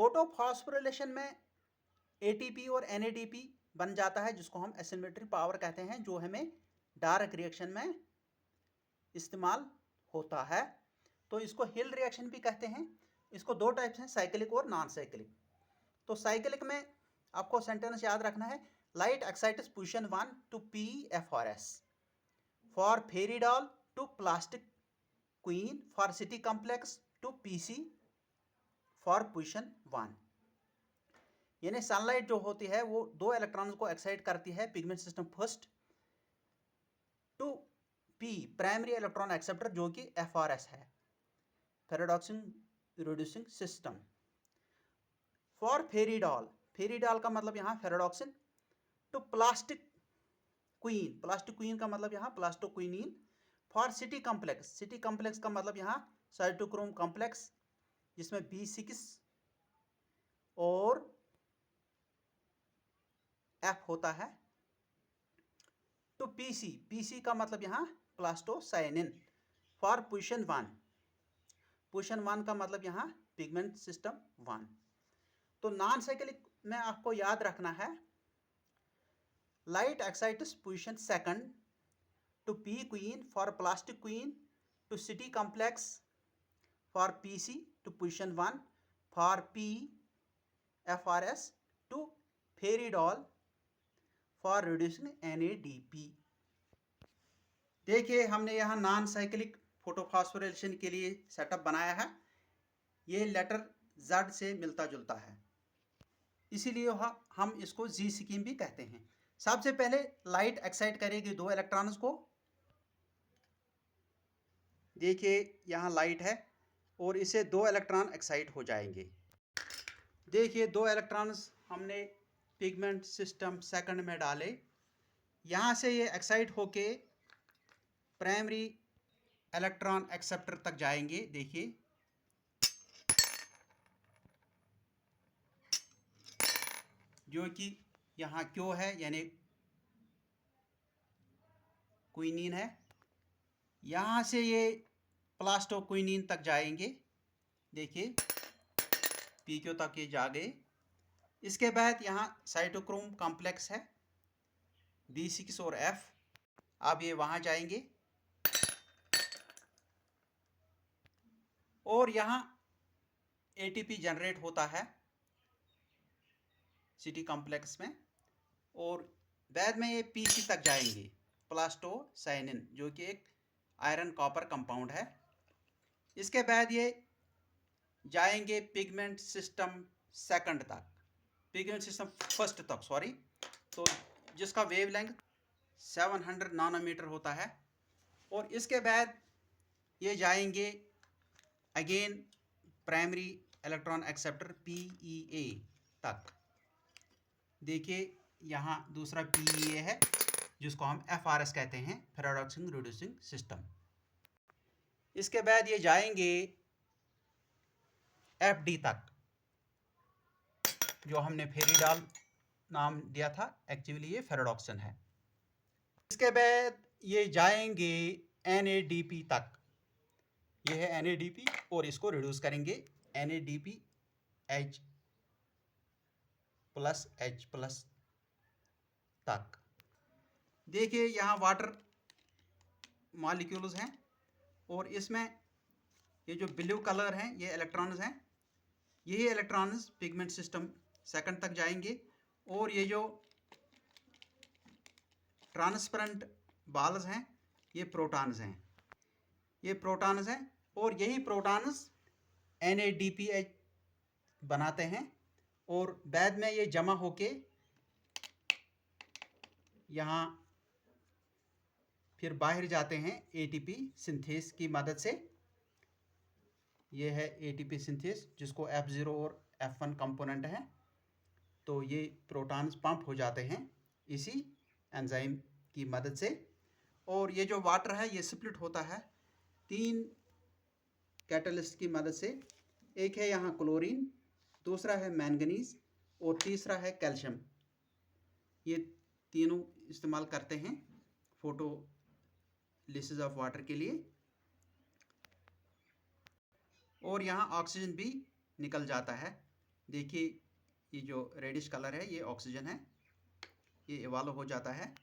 Photophosphorylation में ATP और NADP बन जाता है, जिसको हम एसिमेट्री पावर कहते हैं, जो हमें डार्क रिएक्शन में इस्तेमाल होता है। तो इसको हिल रिएक्शन भी कहते हैं। इसको दो टाइप्स हैं, साइक्लिक और नॉन साइक्लिक। तो साइक्लिक में आपको सेंटेंस याद रखना है, light excites position 1 to PFRS, for fairy doll to plastic queen, for city complex to PC for position 1। यानी सनलाइट जो होती है वो दो इलेक्ट्रॉन्स को एक्साइट करती है pigment system first to P primary electron acceptor, जो कि FRS है, फेराडॉक्सिन रिड्यूसिंग सिस्टम। फॉर फेरिडॉल, फेरिडॉल का मतलब यहाँ फेराडॉक्सिन, टू प्लास्टिक क्वीन का मतलब यहाँ plastoquinone, for city complex, city complex का मतलब यहाँ साइटोक्रोम कॉम्प्लेक्स, जिसमें B6 और F होता है, टू PC का मतलब यहाँ प्लास्टोसाइनिन, फॉर पोजीशन 1, पोजीशन 1 का मतलब यहाँ पिगमेंट सिस्टम 1। तो नॉन साइक्लिक में आपको याद रखना है, light excites position 2 to P queen for plastic queen, to city complex for PC to position 1, for PFRS to fairy doll for reducing NADP। देखिए हमने यहाँ नॉन साइक्लिक फोटोफॉस्फोरिलेशन के लिए सेटअप बनाया है। ये लेटर Z से मिलता जुलता है, इसीलिए हम इसको Z स्कीम भी कहते हैं। सबसे पहले लाइट एक्साइट करेगी दो इलेक्ट्रॉन्स को। देखिए यहाँ लाइट है और इसे दो इलेक्ट्रॉन एक्साइट हो जाएंगे। देखिए दो इलेक्ट्रॉन्स हमने पिगमेंट सिस्टम 2 में डाले। यहाँ से ये एक्साइट होके प्राइमरी इलेक्ट्रॉन एक्सेप्टर तक जाएंगे। देखिए जो कि यहाँ क्यों है, यानी क्विनीन है। यहाँ से ये प्लास्टोक्विनीन तक जाएंगे। देखिए PQ तक ये जा गए। इसके बाद यहाँ साइटोक्रोम कॉम्प्लेक्स है B6 और F, अब ये वहाँ जाएंगे और यहाँ ATP जनरेट होता है सिटी कॉम्प्लेक्स में, और बाद में ये PC तक जाएंगे, प्लास्टोसाइनिन, जो कि एक आयरन कॉपर कंपाउंड है। इसके बाद ये जाएंगे पिगमेंट सिस्टम 2 तक, पिगमेंट सिस्टम फर्स्ट तक सॉरी, तो जिसका वेवलेंथ 700 नैनोमीटर होता है। और इसके बाद ये जाएंगे again primary electron acceptor PEA तक। देखिए यहाँ दूसरा PEA है, जिसको हम FRS कहते हैं, फेराडॉक्सिन रिड्यूसिंग सिस्टम। इसके बाद ये जाएंगे FD तक, जो हमने फेरिडॉल नाम दिया था, एक्चुअली ये फेराडॉक्सिन है। इसके बाद ये जाएंगे NADP तक, ये है NADP, और इसको रिड्यूस करेंगे NADP H+H+ तक। देखिए यहाँ वाटर मॉलिक्यूल्स हैं और इसमें ये जो ब्लू कलर हैं ये इलेक्ट्रॉन्स हैं। यही इलेक्ट्रॉन्स पिगमेंट सिस्टम 2 तक जाएंगे, और ये जो ट्रांसपेरेंट बॉल्स हैं ये प्रोटॉन्स हैं, ये प्रोटॉन्स हैं, और यही प्रोटॉन्स NADPH बनाते हैं, और बाद में ये जमा होके यहाँ फिर बाहर जाते हैं ATP सिंथेस की मदद से। ये है ATP सिंथेस, जिसको F0 और F1 कंपोनेंट है। तो ये प्रोटॉन्स पंप हो जाते हैं इसी एंजाइम की मदद से, और ये जो वाटर है ये स्प्लिट होता है 3 कैटलिस्ट की मदद से। एक है यहाँ क्लोरीन, दूसरा है मैंगनीज, और तीसरा है कैल्शियम। ये तीनों इस्तेमाल करते हैं फोटोलिसिस ऑफ वाटर के लिए, और यहाँ ऑक्सीजन भी निकल जाता है। देखिए ये जो रेडिश कलर है ये ऑक्सीजन है, ये इवॉल्व हो जाता है